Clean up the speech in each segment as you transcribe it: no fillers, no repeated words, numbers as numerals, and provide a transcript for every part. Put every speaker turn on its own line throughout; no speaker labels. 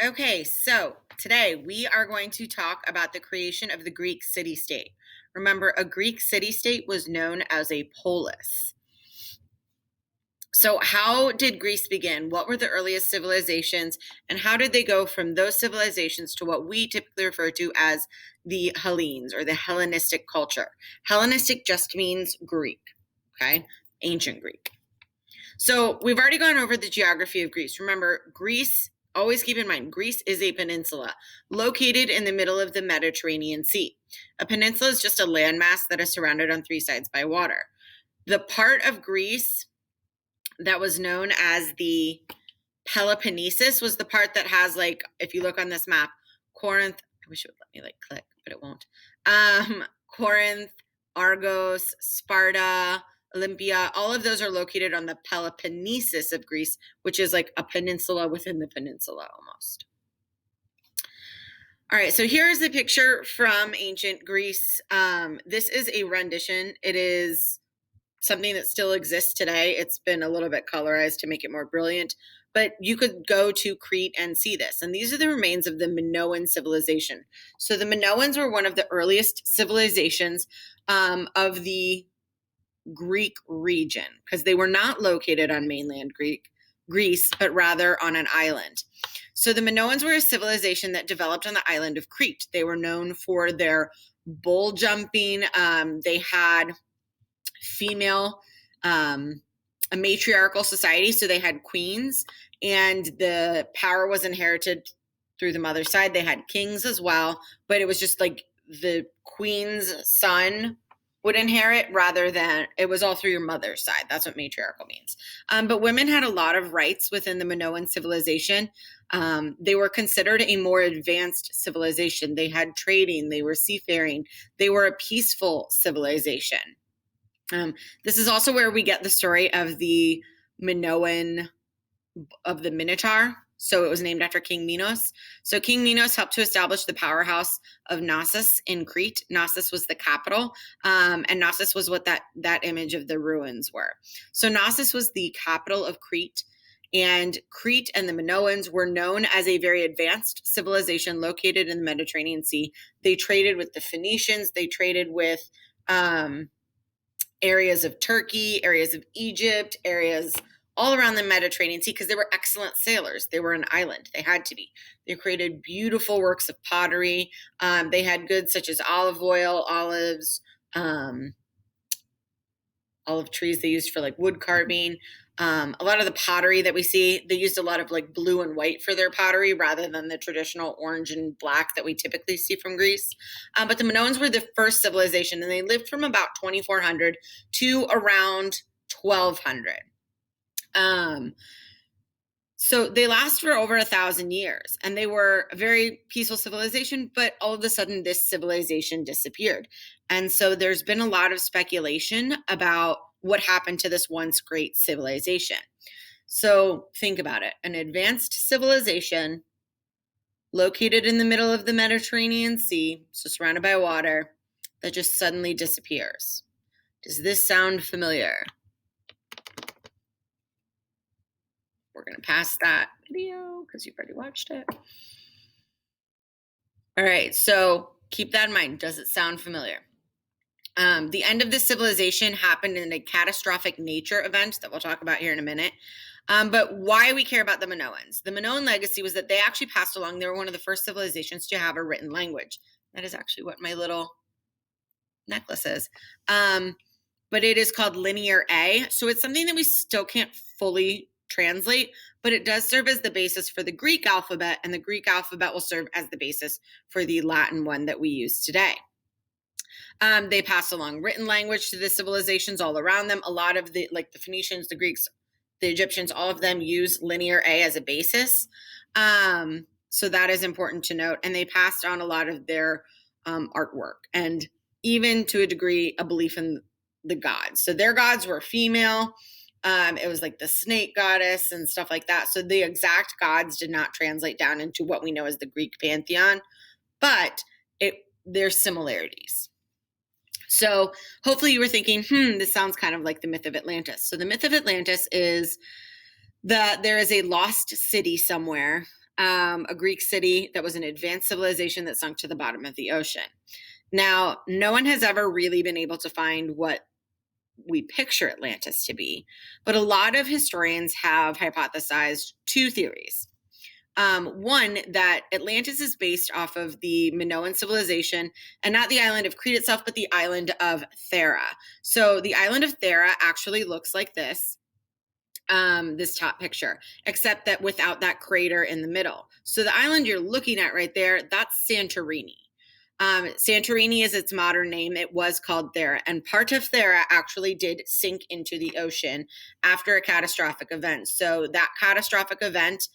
Okay, so today we are going to talk about the creation of the Greek city-state. Remember, a Greek city-state was known as a polis. So, how did Greece begin? What were the earliest civilizations? And how did they go from those civilizations to what we typically refer to as the Hellenes or the Hellenistic culture? Hellenistic just means Greek, okay? Ancient Greek. So, we've already gone over the geography of Greece. Remember, Greece, always keep in mind, Greece is a peninsula located in the middle of the Mediterranean Sea. A peninsula is just a landmass that is surrounded on three sides by water. The part of Greece that was known as the Peloponnesus was the part that has, like, if you look on this map, Corinth, I wish it would let me click, but it won't. Corinth, Argos, Sparta, Olympia, all of those are located on the Peloponnesus of Greece, which is like a peninsula within the peninsula almost. All right, so here's the picture from ancient Greece. This is a rendition. It is something that still exists today. It's been a little bit colorized to make it more brilliant, but you could go to Crete and see this. And these are the remains of the Minoan civilization. So the Minoans were one of the earliest civilizations of the Greek region, because they were not located on mainland Greece, but rather on an island. So the Minoans were a civilization that developed on the island of Crete. They were known for their bull jumping. They had a matriarchal society, so they had queens, and the power was inherited through the mother's side. They had kings as well, but it was just like the queen's son would inherit rather than it was all through your mother's side. That's what matriarchal means. But women had a lot of rights within the Minoan civilization. They were considered a more advanced civilization. They had trading, they were seafaring, they were a peaceful civilization. This is also where we get the story of the Minoan, of the Minotaur. So it was named after King Minos. So King Minos helped to establish the powerhouse of Knossos in Crete. Knossos was the capital, and Knossos was what that image of the ruins were. So Knossos was the capital of Crete, and Crete and the Minoans were known as a very advanced civilization located in the Mediterranean Sea. They traded with the Phoenicians. They traded with areas of Turkey, areas of Egypt, areas all around the Mediterranean Sea, because they were excellent sailors. They were an island. They had to be. They created beautiful works of pottery. They had goods such as olive oil, olives, olive trees they used for like wood carving. A lot of the pottery that we see, they used a lot of like blue and white for their pottery rather than the traditional orange and black that we typically see from Greece. But the Minoans were the first civilization, and they lived from about 2400 to around 1200. So they last for over 1,000 years, and they were a very peaceful civilization, but all of a sudden this civilization disappeared. And so there's been a lot of speculation about what happened to this once great civilization. So think about it. An advanced civilization located in the middle of the Mediterranean Sea, so surrounded by water, that just suddenly disappears. Does this sound familiar? We're going to pass that video because you've already watched it. All right, so keep that in mind. Does it sound familiar? The end of this civilization happened in a catastrophic nature event that we'll talk about here in a minute. But why we care about the Minoans? The Minoan legacy was that they actually passed along. They were one of the first civilizations to have a written language. That is actually what my little necklace is. But it is called Linear A. So it's something that we still can't fully translate, but it does serve as the basis for the Greek alphabet, and the Greek alphabet will serve as the basis for the Latin one that we use today. They passed along written language to the civilizations all around them. A lot of the Phoenicians, the Greeks, the Egyptians, all of them use Linear A as a basis. So that is important to note. And they passed on a lot of their artwork, and even to a degree, a belief in the gods. So their gods were female. It was like the snake goddess and stuff like that. So the exact gods did not translate down into what we know as the Greek pantheon, but there's similarities. So hopefully you were thinking, this sounds kind of like the myth of Atlantis. So the myth of Atlantis is that there is a lost city somewhere a Greek city that was an advanced civilization that sunk to the bottom of the ocean. Now, no one has ever really been able to find what we picture Atlantis to be, but a lot of historians have hypothesized two theories. One, that Atlantis is based off of the Minoan civilization, and not the island of Crete itself, but the island of Thera. So the island of Thera actually looks like this top picture, except that without that crater in the middle. So the island you're looking at right there, that's Santorini. Santorini is its modern name. It was called Thera, and part of Thera actually did sink into the ocean after a catastrophic event. So that catastrophic event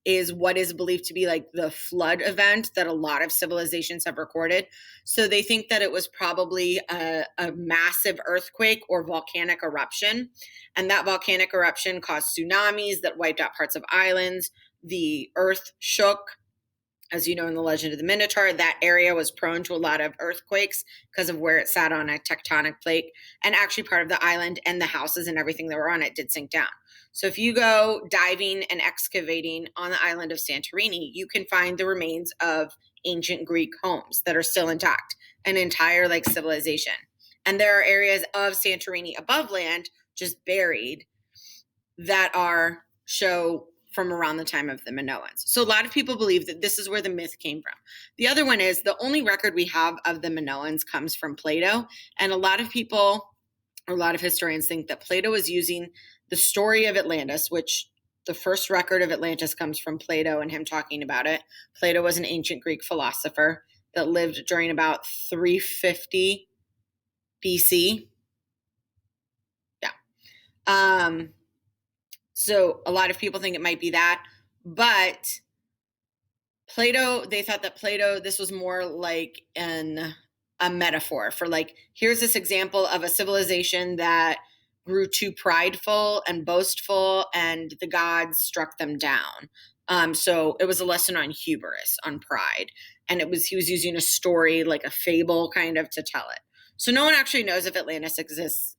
is what is believed to be like the flood event that a lot of civilizations have recorded. So they think that it was probably a massive earthquake or volcanic eruption. And that volcanic eruption caused tsunamis that wiped out parts of islands. The earth shook. As you know, in the Legend of the Minotaur, that area was prone to a lot of earthquakes because of where it sat on a tectonic plate. And actually part of the island and the houses and everything that were on it did sink down. So if you go diving and excavating on the island of Santorini, you can find the remains of ancient Greek homes that are still intact, an entire like civilization. And there are areas of Santorini above land, just buried, that show from around the time of the Minoans. So a lot of people believe that this is where the myth came from. The other one is the only record we have of the Minoans comes from Plato. And a lot of historians think that Plato is using the story of Atlantis, which the first record of Atlantis comes from Plato and him talking about it. Plato was an ancient Greek philosopher that lived during about 350 BC. Yeah. So a lot of people think it might be that, but Plato, they thought that Plato, this was more like a metaphor for like, here's this example of a civilization that grew too prideful and boastful, and the gods struck them down. So it was a lesson on hubris, on pride. And he was using a story, like a fable kind of, to tell it. So no one actually knows if Atlantis exists.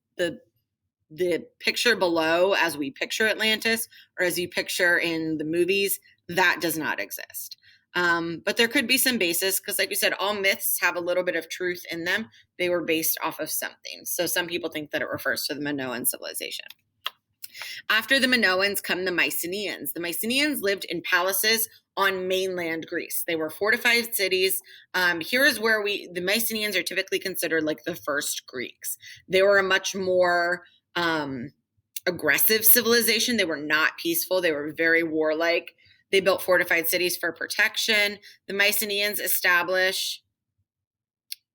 The picture below, as we picture Atlantis, or as you picture in the movies, that does not exist. But there could be some basis, because like we said, all myths have a little bit of truth in them. They were based off of something. So some people think that it refers to the Minoan civilization. After the Minoans come the Mycenaeans. The Mycenaeans lived in palaces on mainland Greece. They were fortified cities. Here is where the Mycenaeans are typically considered like the first Greeks. They were a much more aggressive civilization. They were not peaceful. They were very warlike. They built fortified cities for protection. The Mycenaeans established,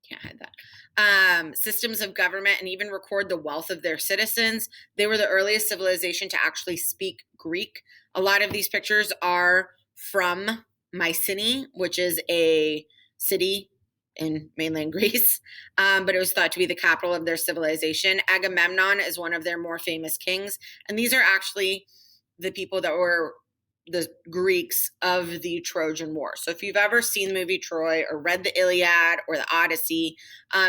can't hide that, systems of government and even record the wealth of their citizens. They were the earliest civilization to actually speak Greek. A lot of these pictures are from Mycenae, which is a city in mainland Greece, but it was thought to be the capital of their civilization. Agamemnon is one of their more famous kings, and these are actually the people that were the Greeks of the Trojan War. So if you've ever seen the movie Troy or read the Iliad or the Odyssey,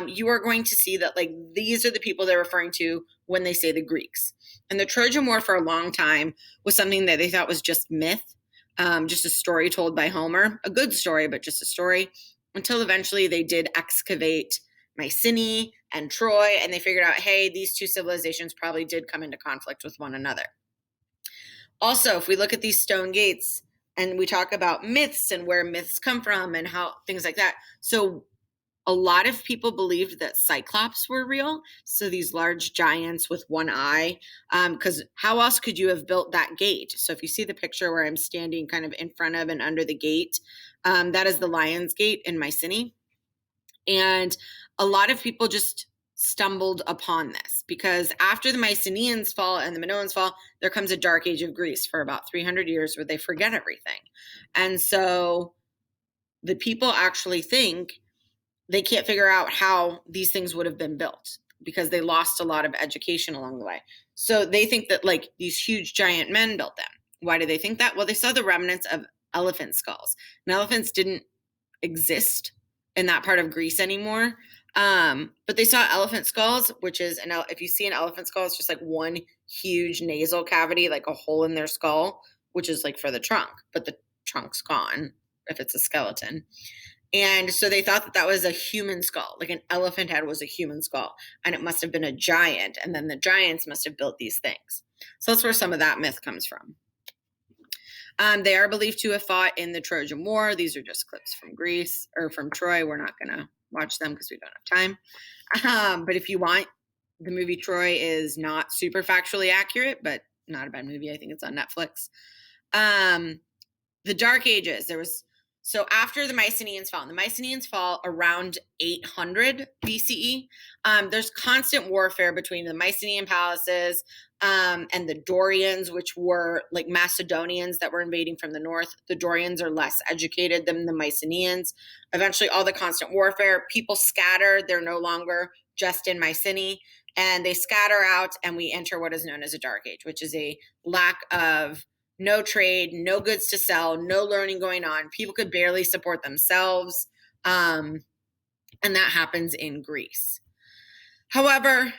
you are going to see that like these are the people they're referring to when they say the Greeks. And the Trojan War for a long time was something that they thought was just myth, just a story told by Homer, a good story, but just a story, until eventually they did excavate Mycenae and Troy, and they figured out, hey, these two civilizations probably did come into conflict with one another. Also, if we look at these stone gates and we talk about myths and where myths come from and how things like that. So a lot of people believed that Cyclops were real. So these large giants with one eye, because how else could you have built that gate? So if you see the picture where I'm standing kind of in front of and under the gate, that is the Lion's Gate in Mycenae. And a lot of people just stumbled upon this because after the Mycenaeans fall and the Minoans fall, there comes a dark age of Greece for about 300 years where they forget everything. And so the people actually think they can't figure out how these things would have been built because they lost a lot of education along the way. So they think that like these huge giant men built them. Why do they think that? Well, they saw the remnants of elephant skulls. And elephants didn't exist in that part of Greece anymore. But they saw elephant skulls, which is, if you see an elephant skull, it's just like one huge nasal cavity, like a hole in their skull, which is like for the trunk, but the trunk's gone if it's a skeleton. And so they thought that that was a human skull, like an elephant head was a human skull, and it must have been a giant. And then the giants must have built these things. So that's where some of that myth comes from. They are believed to have fought in the Trojan War. These are just clips from Greece or from Troy. We're not going to watch them because we don't have time. But if you want, the movie Troy is not super factually accurate, but not a bad movie. I think it's on Netflix. The Dark Ages. So after the Mycenaeans fall, and the Mycenaeans fall around 800 BCE, there's constant warfare between the Mycenaean palaces and the Dorians, which were like Macedonians that were invading from the north. The Dorians are less educated than the Mycenaeans. Eventually, all the constant warfare, people scatter. They're no longer just in Mycenae, and they scatter out, and we enter what is known as a Dark Age, which is a lack of no trade, no goods to sell, no learning going on. People could barely support themselves. And that happens in Greece. However,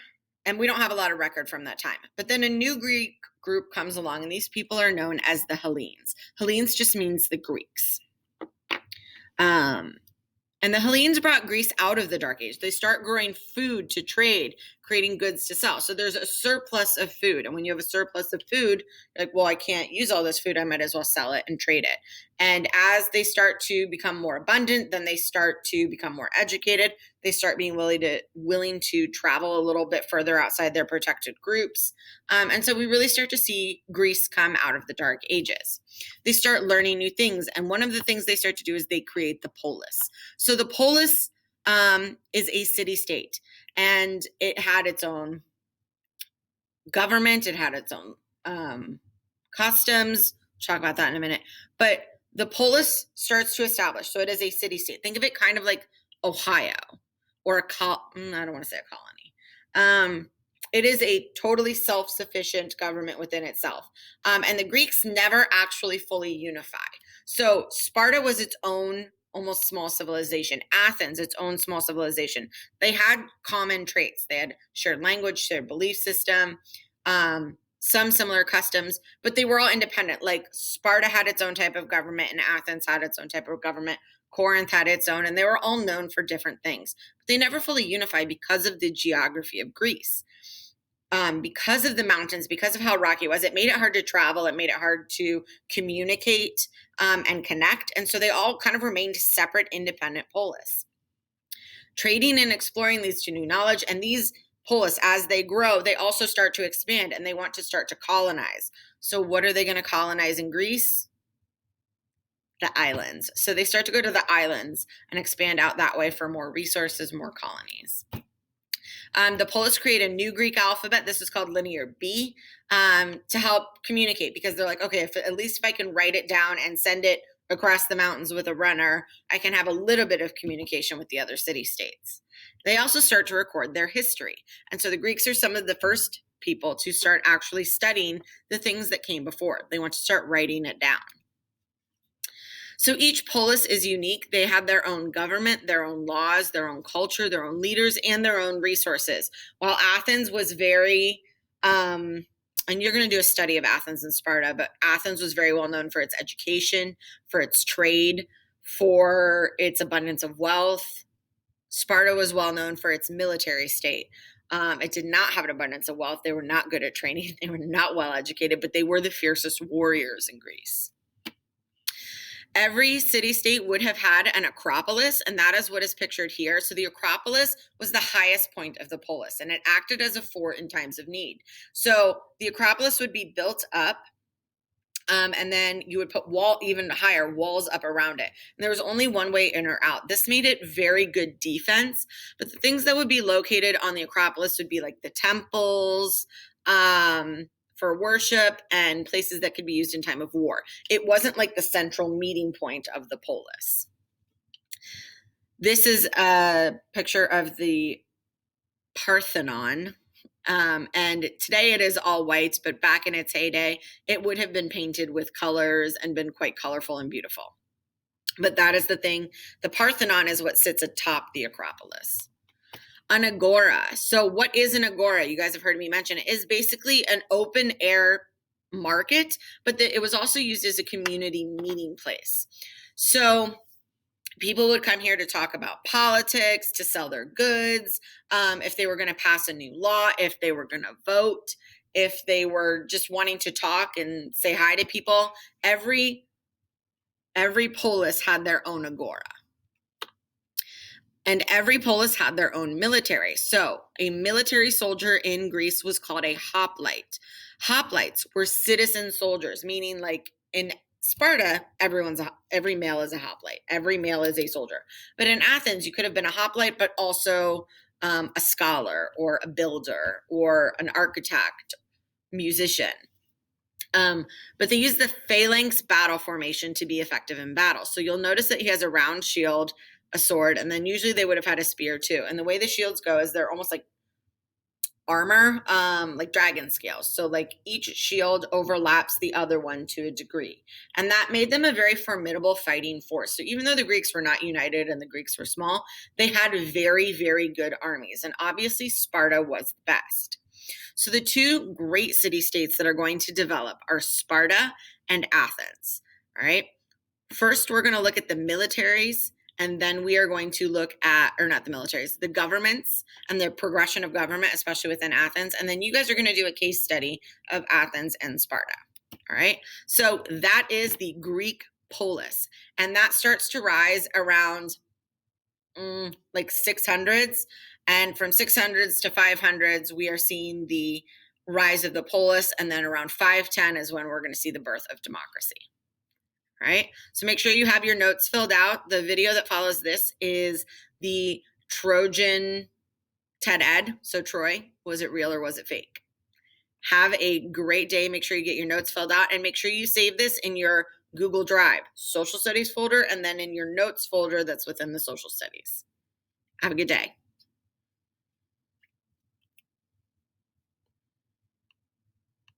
and we don't have a lot of record from that time, but then a new Greek group comes along, and these people are known as the Hellenes. Hellenes just means the Greeks. And the Hellenes brought Greece out of the Dark Age. They start growing food to trade, creating goods to sell. So there's a surplus of food. And when you have a surplus of food, you're like, well, I can't use all this food. I might as well sell it and trade it. And as they start to become more abundant, then they start to become more educated. They start being willing to travel a little bit further outside their protected groups. And so we really start to see Greece come out of the Dark Ages. They start learning new things. And one of the things they start to do is they create the polis. So the polis is a city-state, and it had its own government. It had its own customs. We'll talk about that in a minute. But the polis starts to establish. So it is a city-state. Think of it kind of like Ohio or I don't want to say a colony. It is a totally self-sufficient government within itself. And the Greeks never actually fully unified. So Sparta was its own almost small civilization. Athens, its own small civilization. They had common traits. They had shared language, shared belief system, some similar customs, but they were all independent. Like Sparta had its own type of government, and Athens had its own type of government. Corinth had its own, and they were all known for different things. But they never fully unified because of the geography of Greece. Because of the mountains, because of how rocky it was, it made it hard to travel. It made it hard to communicate and connect. And so they all kind of remained separate, independent polis. Trading and exploring leads to new knowledge. And these polis, as they grow, they also start to expand, and they want to start to colonize. So what are they going to colonize in Greece? The islands. So they start to go to the islands and expand out that way for more resources, more colonies. The polis create a new Greek alphabet. This is called Linear B to help communicate, because they're like, okay, at least if I can write it down and send it across the mountains with a runner, I can have a little bit of communication with the other city-states. They also start to record their history. And so the Greeks are some of the first people to start actually studying the things that came before. They want to start writing it down. So each polis is unique. They have their own government, their own laws, their own culture, their own leaders, and their own resources. While Athens was very, and you're going to do a study of Athens and Sparta, but Athens was very well known for its education, for its trade, for its abundance of wealth. Sparta was well known for its military state. It did not have an abundance of wealth. They were not good at training. They were not well educated, but they were the fiercest warriors in Greece. Every city-state would have had an acropolis, and that is what is pictured here. So the acropolis was the highest point of the polis, and it acted as a fort in times of need. So the acropolis would be built up, and then you would put even higher walls up around it. And there was only one way in or out. This made it very good defense, but the things that would be located on the acropolis would be like the temples, for worship, and places that could be used in time of war. It wasn't like the central meeting point of the polis. This is a picture of the Parthenon. And today it is all white, but back in its heyday, it would have been painted with colors and been quite colorful and beautiful. But that is the thing. The Parthenon is what sits atop the Acropolis. An agora. So what is an agora? You guys have heard me mention it. Is basically an open air market, but it was also used as a community meeting place. So people would come here to talk about politics, to sell their goods, if they were going to pass a new law, if they were going to vote, if they were just wanting to talk and say hi to people. Every polis had their own agora. And every polis had their own military. So a military soldier in Greece was called a hoplite. Hoplites were citizen soldiers, meaning like in Sparta, every male is a hoplite. Every male is a soldier. But in Athens, you could have been a hoplite, but also a scholar or a builder or an architect, musician. But they use the phalanx battle formation to be effective in battle. So you'll notice that he has a round shield, a sword, and then usually they would have had a spear too. And the way the shields go is they're almost like armor, like dragon scales. So like each shield overlaps the other one to a degree. And that made them a very formidable fighting force. So even though the Greeks were not united and the Greeks were small, they had very, very good armies. And obviously Sparta was the best. So the two great city-states that are going to develop are Sparta and Athens. All right. First, we're going to look at the militaries, and then we are going to look at, or not the militaries, the governments and the progression of government, especially within Athens. And then you guys are going to do a case study of Athens and Sparta. All right. So that is the Greek polis. And that starts to rise around like 600s. And from 600s to 500s, we are seeing the rise of the polis. And then around 510 is when we're going to see the birth of democracy. All right. So make sure you have your notes filled out. The video that follows this is the Trojan TED Ed. So Troy, was it real or was it fake? Have a great day. Make sure you get your notes filled out and make sure you save this in your Google Drive social studies folder and then in your notes folder that's within the social studies. Have a good day.